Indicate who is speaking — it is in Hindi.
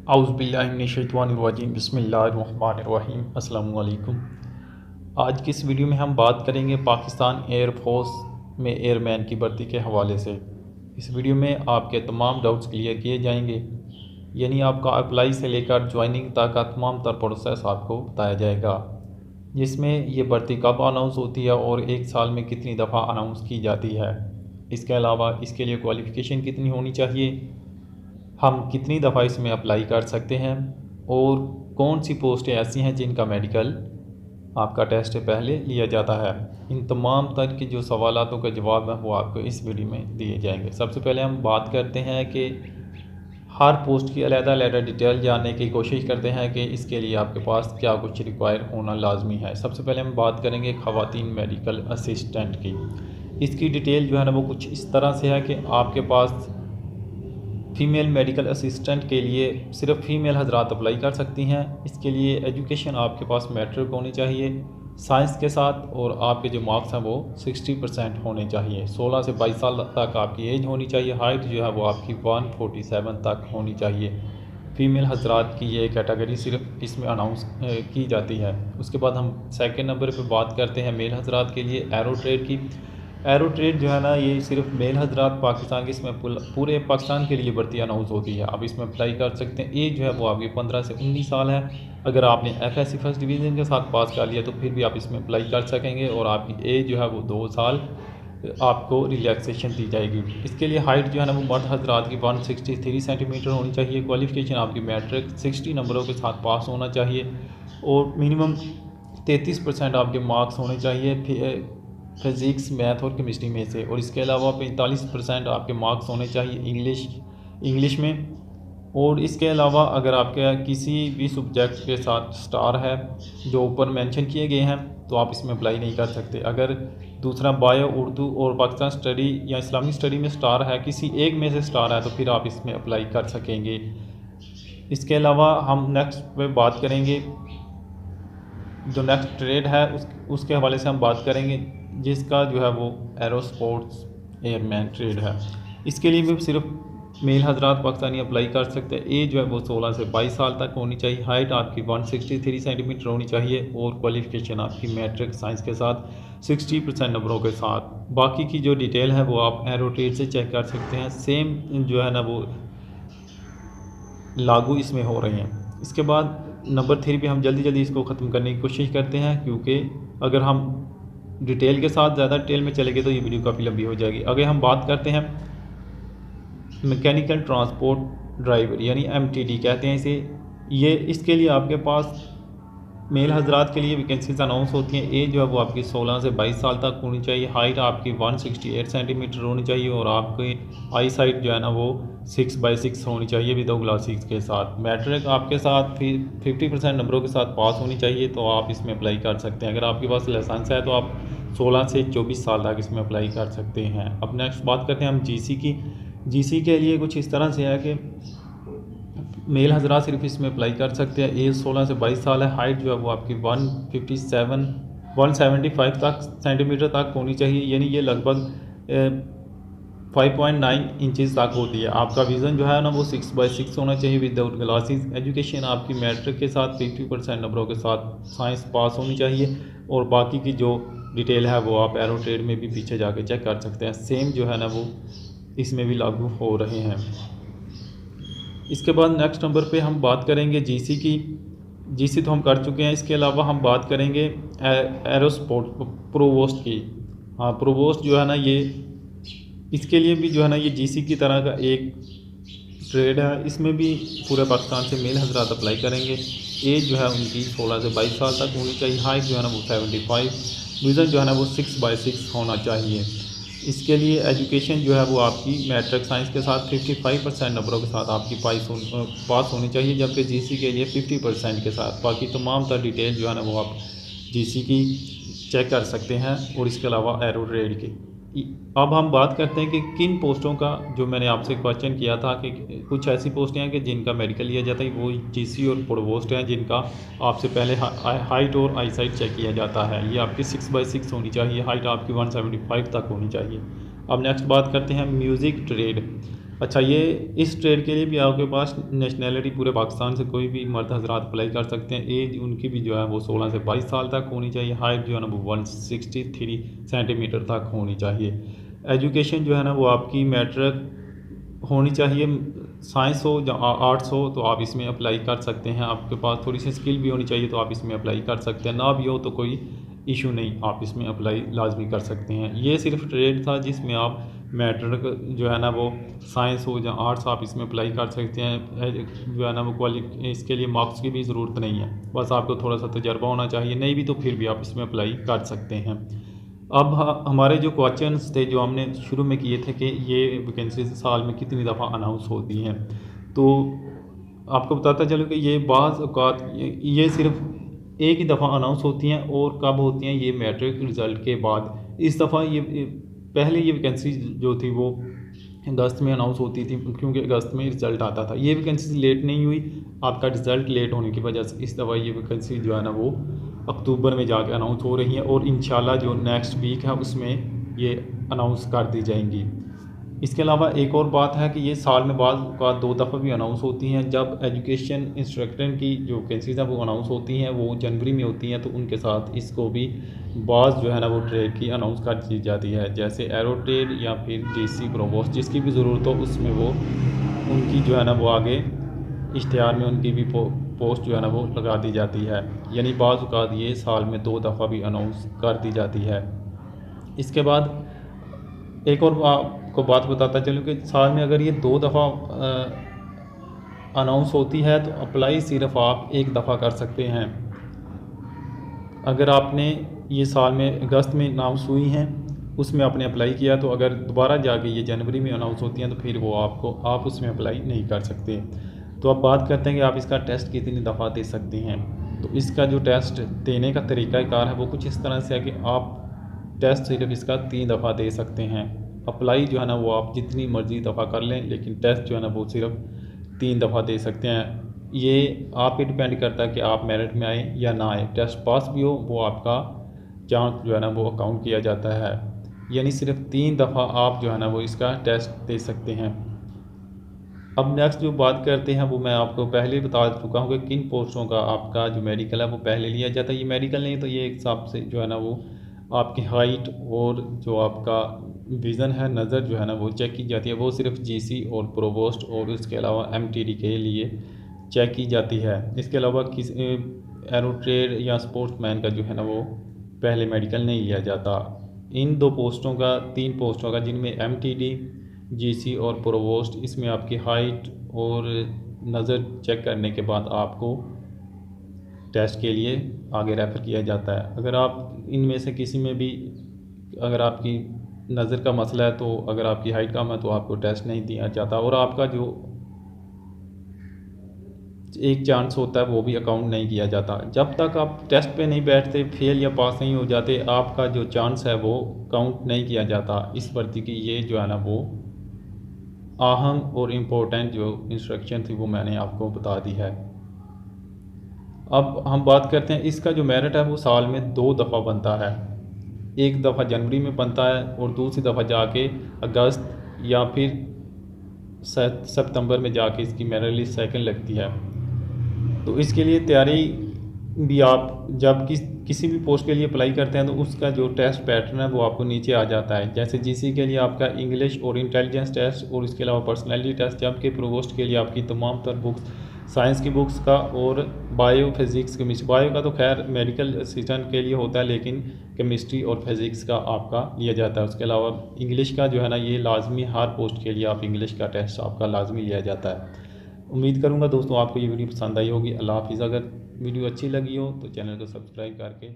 Speaker 1: औज़ुबिल्लाहिमिनश्शैतानिर्रजीम बिस्मिल्लाहिर्रहमानिर्रहीम अस्सलामु अलैकुम। आज की इस वीडियो में हम बात करेंगे पाकिस्तान एयरफोर्स में एयरमैन की भर्ती के हवाले से। इस वीडियो में आपके तमाम डाउट्स क्लियर किए जाएंगे, यानी आपका अप्लाई से लेकर ज्वाइनिंग तक का तमाम तर प्रोसेस आपको बताया जाएगा, जिसमें ये भर्ती कब अनाउंस होती है और एक साल में कितनी दफ़ा अनाउंस की जाती है। इसके अलावा इसके लिए क्वालिफ़िकेशन कितनी होनी चाहिए, हम कितनी दफ़ा इसमें अप्लाई कर सकते हैं और कौन सी पोस्टें ऐसी हैं जिनका मेडिकल आपका टेस्ट पहले लिया जाता है। इन तमाम तरह के जो सवालों का जवाब है वो आपको इस वीडियो में दिए जाएंगे। सबसे पहले हम बात करते हैं कि हर पोस्ट की अलग-अलग डिटेल जानने की कोशिश करते हैं कि इसके लिए आपके पास क्या कुछ रिक्वायर होना लाजमी है। सबसे पहले हम बात करेंगे ख़वातीन मेडिकल असिस्टेंट की। इसकी डिटेल जो है ना वो कुछ इस तरह से है कि आपके पास फ़ीमेल मेडिकल असिस्टेंट के लिए सिर्फ फ़ीमेल हजरात अप्लाई कर सकती हैं। इसके लिए एजुकेशन आपके पास मैट्रिक होनी चाहिए साइंस के साथ, और आपके जो मार्क्स हैं वो 60% होने चाहिए। 16 से 22 साल तक आपकी एज होनी चाहिए। हाइट जो है वो आपकी 147 तक होनी चाहिए। फ़ीमेल हजरात की ये कैटेगरी सिर्फ इसमें अनाउंस की जाती है। उसके बाद हम सेकंड नंबर पे बात करते हैं मेल हजरात के लिए एरो ट्रेड की। एरो ट्रेड जो है ना ये सिर्फ मेल हजरात पाकिस्तान के इसमें पूरे पाकिस्तान के लिए भर्ती अनाउंस होती है। आप इसमें अप्लाई कर सकते हैं। एज जो है वो आपकी 15 से 19 साल है। अगर आपने FSC फर्स्ट डिवीज़न के साथ पास कर लिया तो फिर भी आप इसमें अप्लाई कर सकेंगे, और आपकी एज जो है वो 2 साल आपको रिलैक्सेशन दी जाएगी। इसके लिए हाइट जो है ना वो मर्द हजरात की 163 सेंटीमीटर होनी चाहिए। क्वालिफ़िकेशन आपकी मैट्रिक 60 नंबरों के साथ पास होना चाहिए, और मिनिमम 33% आपके मार्क्स होने चाहिए फिज़िक्स, मैथ और केमिस्ट्री में से। और इसके अलावा 45% आपके मार्क्स होने चाहिए इंग्लिश में। और इसके अलावा अगर आपके किसी भी सब्जेक्ट के साथ स्टार है जो ऊपर मेंशन किए गए हैं तो आप इसमें अप्लाई नहीं कर सकते। अगर दूसरा बायो, उर्दू और पाकिस्तान स्टडी या इस्लामिक स्टडी में स्टार है, किसी एक में से स्टार है, तो फिर आप इसमें अप्लाई कर सकेंगे। इसके अलावा हम नेक्स्ट पे बात करेंगे, जो नेक्स्ट ट्रेड है उसके हवाले से हम बात करेंगे, जिसका जो है वो एरो स्पोर्ट्स एयरमैन ट्रेड है। इसके लिए भी सिर्फ मेल हजरात पाकिस्तानी अप्लाई कर सकते हैं। एज जो है वो 16 से 22 साल तक होनी चाहिए। हाइट आपकी 163 सेंटीमीटर होनी चाहिए, और क्वालिफ़िकेशन आपकी मैट्रिक साइंस के साथ 60% नंबरों के साथ। बाकी की जो डिटेल है वो आप एरो ट्रेड से चेक कर सकते हैं। सेम जो है ना वो लागू इसमें हो रही हैं। इसके बाद नंबर 3 पे हम जल्दी इसको ख़त्म करने की कोशिश करते हैं, क्योंकि अगर हम डिटेल के साथ ज़्यादा डिटेल में चलेंगे तो ये वीडियो काफ़ी लंबी हो जाएगी। अगर हम बात करते हैं मैकेनिकल ट्रांसपोर्ट ड्राइवर, यानी MTD कहते हैं इसे। ये इसके लिए आपके पास मेल हजरात के लिए वैकेंसीज अनाउंस होती हैं। एज जो है वो आपकी 16 से 22 साल तक होनी चाहिए। हाइट आपकी 168 सेंटीमीटर होनी चाहिए, और आपकी आई साइट जो है ना वो 6/6 होनी चाहिए विद ग्लासेस के साथ। मैट्रिक आपके साथ फिर 50% नंबरों के साथ पास होनी चाहिए, तो आप इसमें अप्लाई कर सकते हैं। अगर आपके पास लाइसेंस है तो आप 16 से 24 साल तक इसमें अप्लाई कर सकते हैं। अब नेक्स्ट बात करते हैं हम GC की। GC के लिए कुछ इस तरह से है कि मेल हजरात सिर्फ इसमें अप्लाई कर सकते हैं। एज 16 से 22 साल है। हाइट जो है वो आपकी 175 तक सेंटीमीटर तक होनी चाहिए, यानी ये लगभग 5.9 इंचज़ तक होती है। आपका विज़न जो है ना वो 6/6 होना चाहिए विदाउट ग्लासेस। एजुकेशन आपकी मैट्रिक के साथ 50% नंबरों के साथ साइंस पास होनी चाहिए, और बाकी की जो डिटेल है वो आप एरो ट्रेड में भी पीछे जाके चेक कर सकते हैं। सेम जो है ना वो इसमें भी लागू हो रहे हैं। इसके बाद नेक्स्ट नंबर पे हम बात करेंगे GC की। GC तो हम कर चुके हैं। इसके अलावा हम बात करेंगे एरोस्पोर्ट प्रोवोस्ट की। हाँ, प्रोवोस्ट जो है ना ये इसके लिए भी जो है ना ये GC की तरह का एक ट्रेड है। इसमें भी पूरे पाकिस्तान से मेल हजरात अप्लाई करेंगे। एज जो है उनकी 16 से 22 साल तक होनी चाहिए। हाइट जो है ना वो 75, विज़न जो है ना वो 6/6 होना चाहिए। इसके लिए एजुकेशन जो है वो आपकी मैट्रिक साइंस के साथ 55% नंबरों के साथ आपकी पास होनी चाहिए, जबकि GC के लिए 50% के साथ। बाकी तमाम तर डिटेल जो है ना वो आप GC की चेक कर सकते हैं, और इसके अलावा एरो ट्रेड की। अब हम बात करते हैं कि किन पोस्टों का, जो मैंने आपसे क्वेश्चन किया था कि कुछ ऐसी पोस्टें हैं कि जिनका मेडिकल लिया जाता है, वो GC और प्रोवोस्ट हैं, जिनका आपसे पहले हाइट और आई साइट चेक किया जाता है। ये आपकी 6/6 होनी चाहिए। हाइट आपकी 175 तक होनी चाहिए। अब नेक्स्ट बात करते हैं म्यूज़िक ट्रेड। अच्छा, ये इस ट्रेड के लिए भी आपके पास नेशनैलिटी पूरे पाकिस्तान से कोई भी मर्द हजरात अप्लाई कर सकते हैं। एज उनकी भी जो है वो 16 से 22 साल तक होनी चाहिए। हाइट जो है ना वो 163 सेंटीमीटर तक होनी चाहिए। एजुकेशन जो है ना वो आपकी मैट्रिक होनी चाहिए। साइंस हो या आर्ट्स हो तो आप इसमें अप्लाई कर सकते हैं। आपके पास थोड़ी सी स्किल भी होनी चाहिए तो आप इसमें अप्लाई कर सकते हैं। ना भी हो तो कोई इशू नहीं, आप इसमें अप्लाई लाजमी कर सकते हैं। ये सिर्फ ट्रेड था जिसमें आप मैट्रिक जो है ना वो साइंस हो या आर्ट्स आप इसमें अप्लाई कर सकते हैं। जो है ना वो इसके लिए मार्क्स की भी ज़रूरत नहीं है, बस आपको थोड़ा सा तजर्बा होना चाहिए। नहीं भी तो फिर भी आप इसमें अप्लाई कर सकते हैं। अब हमारे जो क्वेश्चंस थे जो हमने शुरू में किए थे कि ये वैकेंसीज साल में कितनी दफ़ा अनाउंस होती हैं, तो आपको बताता चलो कि ये बाज़ औक़ात ये सिर्फ एक ही दफ़ा अनाउंस होती हैं। और कब होती हैं? ये मैट्रिक रिज़ल्ट के बाद। इस दफ़ा ये पहले ये वैकेंसी जो थी वो अगस्त में अनाउंस होती थी, क्योंकि अगस्त में रिज़ल्ट आता था। ये वैकेंसी लेट नहीं हुई, आपका रिज़ल्ट लेट होने की वजह से इस दफ़ा ये वैकेंसी जो है ना वो अक्टूबर में जाके अनाउंस हो रही हैं। और इंशाल्लाह जो नेक्स्ट वीक है उसमें ये अनाउंस कर दी जाएंगी। इसके अलावा एक और बात है कि ये साल में बाद का 2 दफ़ा भी अनाउंस होती हैं। जब एजुकेशन इंस्ट्रक्टर की जो वैकेंसीज़ हैं वो अनाउंस होती हैं वो जनवरी में होती हैं, तो उनके साथ इसको भी बाज़ जो है ना वो ट्रेड की अनाउंस कर दी जाती है, जैसे एरो ट्रेड या फिर डीसी प्रोवोस्ट, जिसकी भी ज़रूरत हो उसमें वो उनकी जो है ना वो आगे इश्तिहार में उनकी भी पोस्ट जो है ना वो लगा दी जाती है। यानी बाज़ औक़ात ये साल में 2 दफ़ा भी अनाउंस कर दी जाती है। इसके बाद एक और आपको बात बताता चलूँ कि साल में अगर ये 2 दफ़ा अनाउंस होती है तो अप्लाई सिर्फ आप एक दफ़ा कर सकते हैं। अगर आपने ये साल में अगस्त में अनाउंस हुई हैं उसमें आपने अप्लाई किया, तो अगर दोबारा जाके ये जनवरी में अनाउंस होती हैं तो फिर वो आप उसमें अप्लाई नहीं कर सकते। तो अब बात करते हैं कि आप इसका टेस्ट कितनी दफ़ा दे सकते हैं। तो इसका जो टेस्ट देने का तरीक़ाकार है वो कुछ इस तरह से है कि आप टेस्ट सिर्फ इसका 3 दफ़ा दे सकते हैं। अप्लाई जो है ना वो आप जितनी मर्ज़ी दफ़ा कर लें, लेकिन टेस्ट जो है ना वो सिर्फ 3 दफ़ा दे सकते हैं। ये आप पे डिपेंड करता है कि आप मेरिट में आए या ना आए। टेस्ट पास भी हो वो आपका चांस जो है ना वो काउंट किया जाता है। यानी सिर्फ 3 दफ़ा आप जो है ना वो इसका टेस्ट दे सकते हैं। अब नेक्स्ट जो बात करते हैं वो मैं आपको पहले बता चुका हूँ कि किन पोस्टों का आपका जो मेडिकल है वो पहले लिया जाता है। ये मेडिकल नहीं तो ये एक हिसाब से जो है ना वो आपकी हाइट और जो आपका विज़न है, नज़र जो है ना वो चेक की जाती है। वो सिर्फ जीसी और प्रोवोस्ट और इसके अलावा एमटीडी के लिए चेक की जाती है। इसके अलावा किस एरो ट्रेड या स्पोर्ट्समैन का जो है ना वो पहले मेडिकल नहीं लिया जाता। इन 2 पोस्टों का 3 पोस्टों का जिनमें एमटीडी, जीसी और प्रोवोस्ट, इसमें आपकी हाइट और नज़र चेक करने के बाद आपको टेस्ट के लिए आगे रेफ़र किया जाता है। अगर आप इनमें से किसी में भी अगर आपकी नज़र का मसला है तो अगर आपकी हाइट कम है तो आपको टेस्ट नहीं दिया जाता और आपका जो एक चांस होता है वो भी अकाउंट नहीं किया जाता। जब तक आप टेस्ट पे नहीं बैठते, फेल या पास नहीं हो जाते, आपका जो चांस है वो काउंट नहीं किया जाता। इस भर्ती की ये जो है ना वो अहम और इम्पोर्टेंट जो इंस्ट्रक्शन थी वो मैंने आपको बता दी है। अब हम बात करते हैं इसका जो मेरिट है वो साल में 2 दफ़ा बनता है। एक दफ़ा जनवरी में बनता है और दूसरी दफ़ा जाके अगस्त या फिर सितंबर में जाके इसकी मेरिट लिस्ट सेकंड लगती है। तो इसके लिए तैयारी भी आप जब किसी भी पोस्ट के लिए अप्लाई करते हैं तो उसका जो टेस्ट पैटर्न है वो आपको नीचे आ जाता है। जैसे जीसी के लिए आपका इंग्लिश और इंटेलिजेंस टेस्ट और इसके अलावा पर्सनैलिटी टेस्ट, जबकि प्रोवोस्ट के लिए आपकी तमाम तर बुक्स साइंस की बुक्स का और बायो, फिज़िक्स, केमिस्ट्री। बायो का तो खैर मेडिकल असिस्टेंट के लिए होता है, लेकिन केमिस्ट्री और फिज़िक्स का आपका लिया जाता है। उसके अलावा इंग्लिश का जो है ना ये लाजमी, हर पोस्ट के लिए आप इंग्लिश का टेस्ट आपका लाजमी लिया जाता है। उम्मीद करूँगा दोस्तों आपको ये वीडियो पसंद आई होगी। अल्लाह हाफ़िज़। अगर वीडियो अच्छी लगी हो तो चैनल को सब्सक्राइब करके